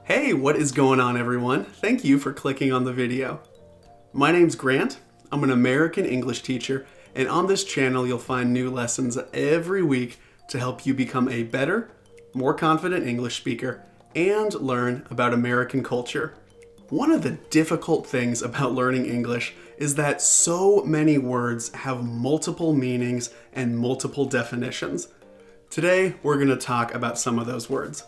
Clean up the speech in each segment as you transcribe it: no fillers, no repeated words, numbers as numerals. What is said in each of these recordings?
Hey, what is going on, everyone? Thank you for clicking on the video. My name's Grant. I'm an American English teacher, and on this channel you'll find new lessons every week to help you become a better, more confident English speaker and learn about American culture. One of the difficult things about learning English is that so many words have multiple meanings and multiple definitions. Today, we're going to talk about some of those words.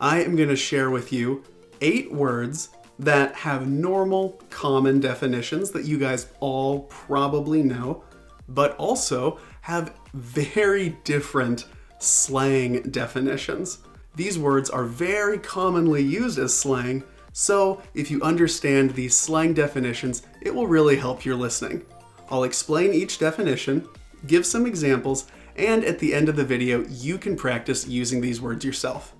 I am going to share with you 8 words that have normal, common definitions that you guys all probably know, but also have very different slang definitions. These words are very commonly used as slang, so if you understand these slang definitions, it will really help your listening. I'll explain each definition, give some examples, and at the end of the video, you can practice using these words yourself.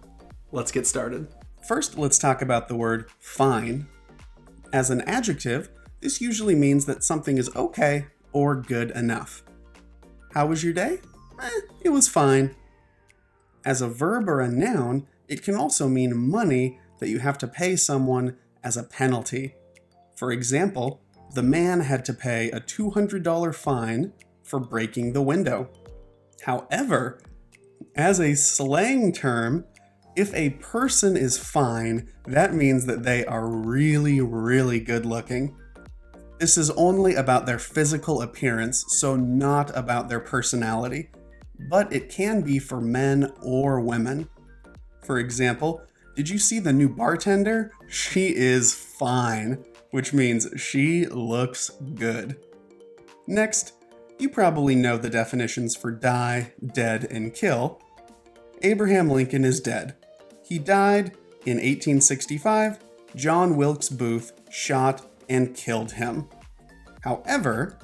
Let's get started. First, let's talk about the word fine. As an adjective, this usually means that something is okay or good enough. How was your day? It was fine. As a verb or a noun, it can also mean money that you have to pay someone as a penalty. For example, the man had to pay a $200 fine for breaking the window. However, as a slang term, if a person is fine, that means that they are really, really good looking. This is only about their physical appearance, so not about their personality. But it can be for men or women. For example, did you see the new bartender? She is fine, which means she looks good. Next, you probably know the definitions for die, dead, and kill. Abraham Lincoln is dead. He died in 1865. John Wilkes Booth shot and killed him. However,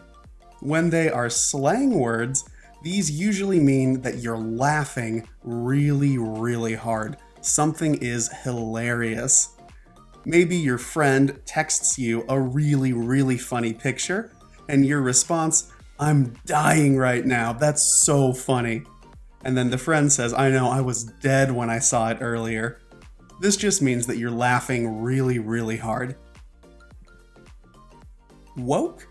when they are slang words, these usually mean that you're laughing really, really hard. Something is hilarious. Maybe your friend texts you a really, really funny picture, and your response, "I'm dying right now, that's so funny." And then the friend says, "I know, I was dead when I saw it earlier." This just means that you're laughing really, really hard. Woke,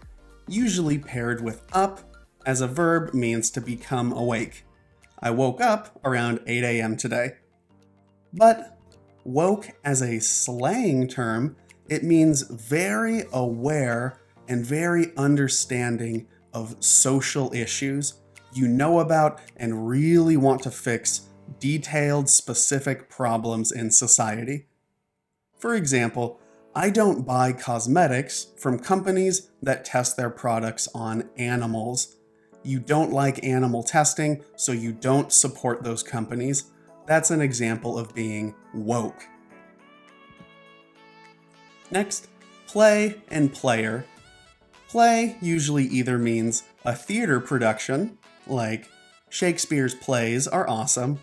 usually paired with up, as a verb means to become awake. I woke up around 8 a.m. today. But woke as a slang term, it means very aware and very understanding of social issues you know about and really want to fix detailed, specific problems in society. For example, I don't buy cosmetics from companies that test their products on animals. You don't like animal testing, so you don't support those companies. That's an example of being woke. Next, play and player. Play usually either means a theater production, like Shakespeare's plays are awesome,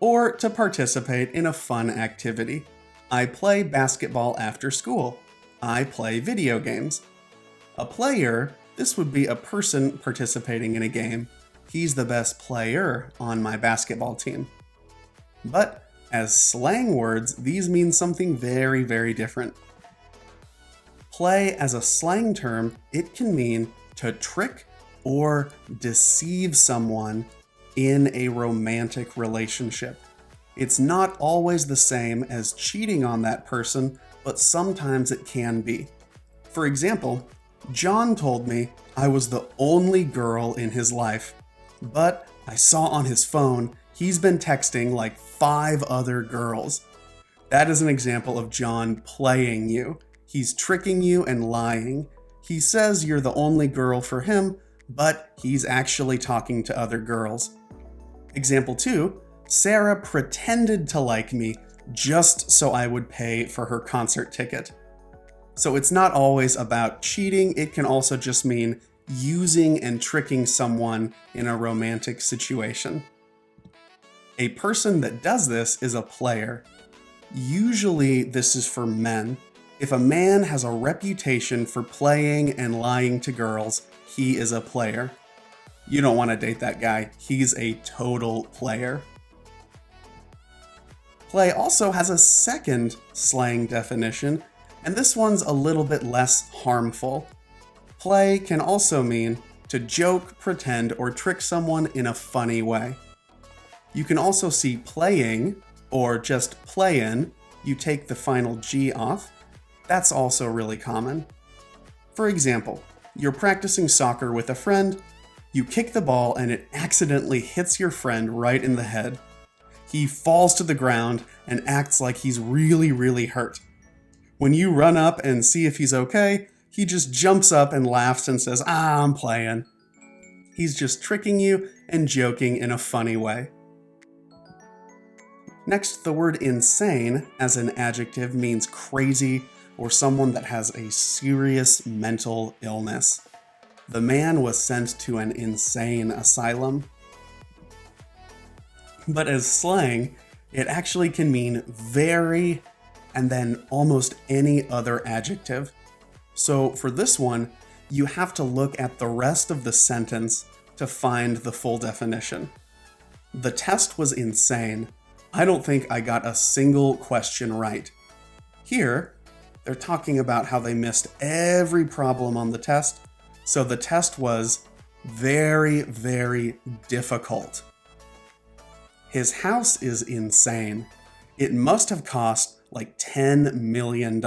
or to participate in a fun activity. I play basketball after school. I play video games. A player, this would be a person participating in a game. He's the best player on my basketball team. But as slang words, these mean something very, very different. Play as a slang term, it can mean to trick or deceive someone in a romantic relationship. It's not always the same as cheating on that person, but sometimes it can be. For example, John told me I was the only girl in his life, but I saw on his phone he's been texting like 5 other girls. That is an example of John playing you. He's tricking you and lying. He says you're the only girl for him, but he's actually talking to other girls. Example 2, Sarah pretended to like me just so I would pay for her concert ticket. So it's not always about cheating, it can also just mean using and tricking someone in a romantic situation. A person that does this is a player. Usually this is for men. If a man has a reputation for playing and lying to girls, he is a player. You don't want to date that guy. He's a total player. Play also has a second slang definition, and this one's a little bit less harmful. Play can also mean to joke, pretend, or trick someone in a funny way. You can also see playing, or just playin', you take the final G off. That's also really common. For example, you're practicing soccer with a friend, you kick the ball and it accidentally hits your friend right in the head. He falls to the ground and acts like he's really hurt. When you run up and see if he's okay, he just jumps up and laughs and says, I'm playing. He's just tricking you and joking in a funny way. Next, the word insane as an adjective means crazy or someone that has a serious mental illness. The man was sent to an insane asylum. But as slang, it actually can mean very and then almost any other adjective. So for this one, you have to look at the rest of the sentence to find the full definition. The test was insane. I don't think I got a single question right. Here, they're talking about how they missed every problem on the test, so the test was very difficult. His house is insane. It must have cost like $10 million.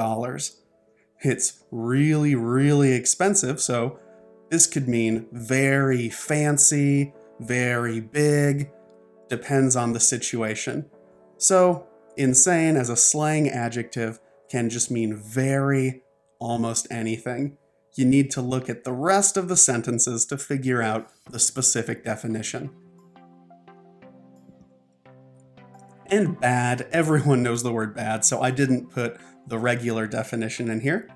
It's really expensive, so this could mean very fancy, very big, depends on the situation. So, insane as a slang adjective can just mean very, almost anything. You need to look at the rest of the sentences to figure out the specific definition. And bad, everyone knows the word bad, so I didn't put the regular definition in here.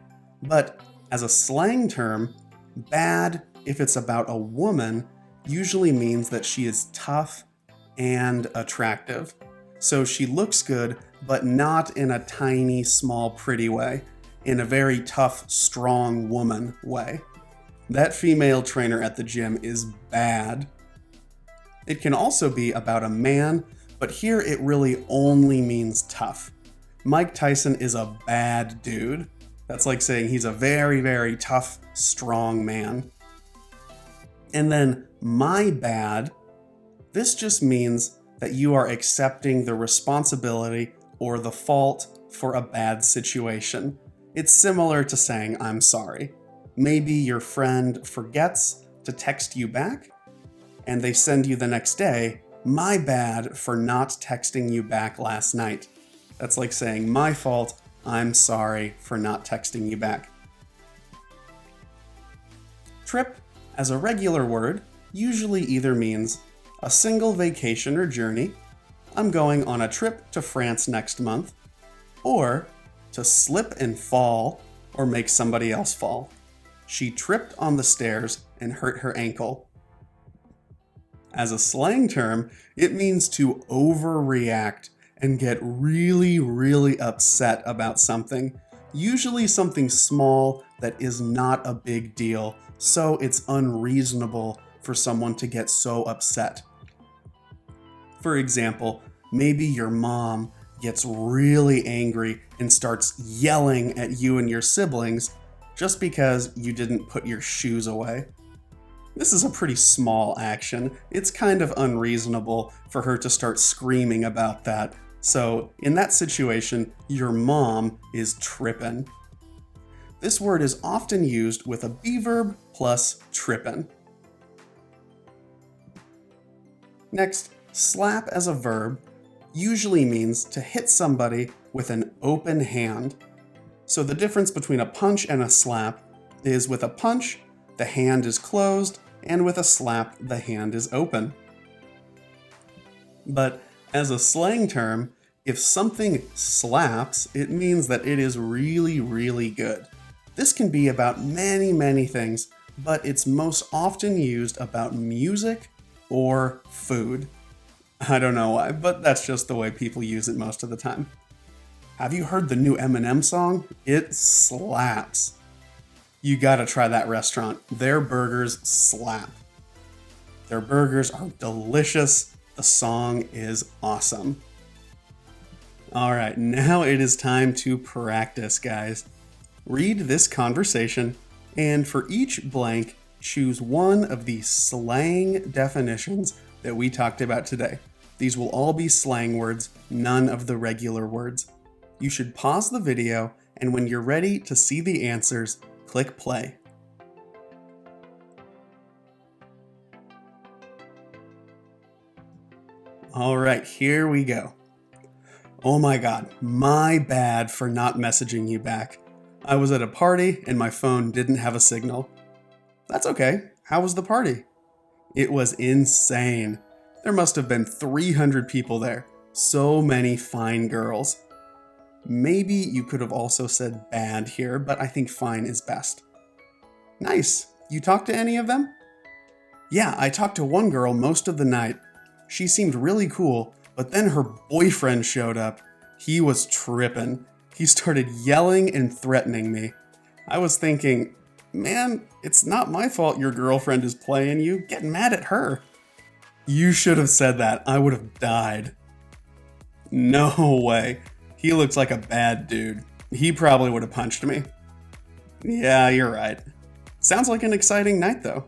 But as a slang term, bad, if it's about a woman, usually means that she is tough and attractive. So she looks good, but not in a tiny, small, pretty way, in a very tough, strong woman way. That female trainer at the gym is bad. It can also be about a man, but here it really only means tough. Mike Tyson is a bad dude. That's like saying he's a very tough, strong man. And then my bad, this just means that you are accepting the responsibility or the fault for a bad situation. It's similar to saying I'm sorry. Maybe your friend forgets to text you back, and they send you the next day, my bad for not texting you back last night. That's like saying my fault, I'm sorry for not texting you back. Trip, as a regular word, usually either means a single vacation or journey, I'm going on a trip to France next month, or to slip and fall or make somebody else fall. She tripped on the stairs and hurt her ankle. As a slang term, it means to overreact and get really upset about something, usually something small that is not a big deal, so it's unreasonable for someone to get so upset. For example, maybe your mom gets really angry and starts yelling at you and your siblings just because you didn't put your shoes away. This is a pretty small action. It's kind of unreasonable for her to start screaming about that. So in that situation, your mom is trippin'. This word is often used with a be verb plus trippin'. Next, slap as a verb usually means to hit somebody with an open hand. So the difference between a punch and a slap is with a punch, the hand is closed, and with a slap, the hand is open. But as a slang term, if something slaps, it means that it is really good. This can be about many things, but it's most often used about music or food. I don't know why, but that's just the way people use it most of the time. Have you heard the new Eminem song? It slaps. You gotta try that restaurant. Their burgers slap. Their burgers are delicious. The song is awesome. All right, now it is time to practice, guys. Read this conversation, and for each blank, choose one of the slang definitions that we talked about today. These will all be slang words, none of the regular words. You should pause the video, and when you're ready to see the answers, click play. All right, here we go. Oh my god, my bad for not messaging you back. I was at a party and my phone didn't have a signal. That's okay. How was the party? It was insane. There must have been 300 people there. So many fine girls. Maybe you could have also said bad here, but I think fine is best. Nice. You talked to any of them? Yeah, I talked to one girl most of the night. She seemed really cool, but then her boyfriend showed up. He was trippin'. He started yelling and threatening me. I was thinking, man, it's not my fault your girlfriend is playing you. Get mad at her. You should have said that. I would have died. No way. He looks like a bad dude. He probably would have punched me. Yeah, you're right. Sounds like an exciting night though.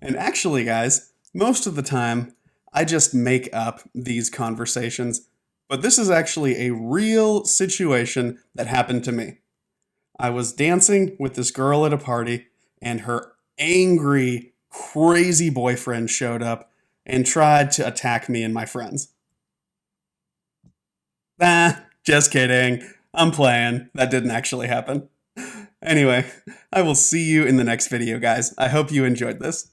And actually, guys, most of the time, I just make up these conversations, but this is actually a real situation that happened to me. I was dancing with this girl at a party, and her angry, crazy boyfriend showed up and tried to attack me and my friends. Just kidding. I'm playing. That didn't actually happen. Anyway, I will see you in the next video, guys. I hope you enjoyed this.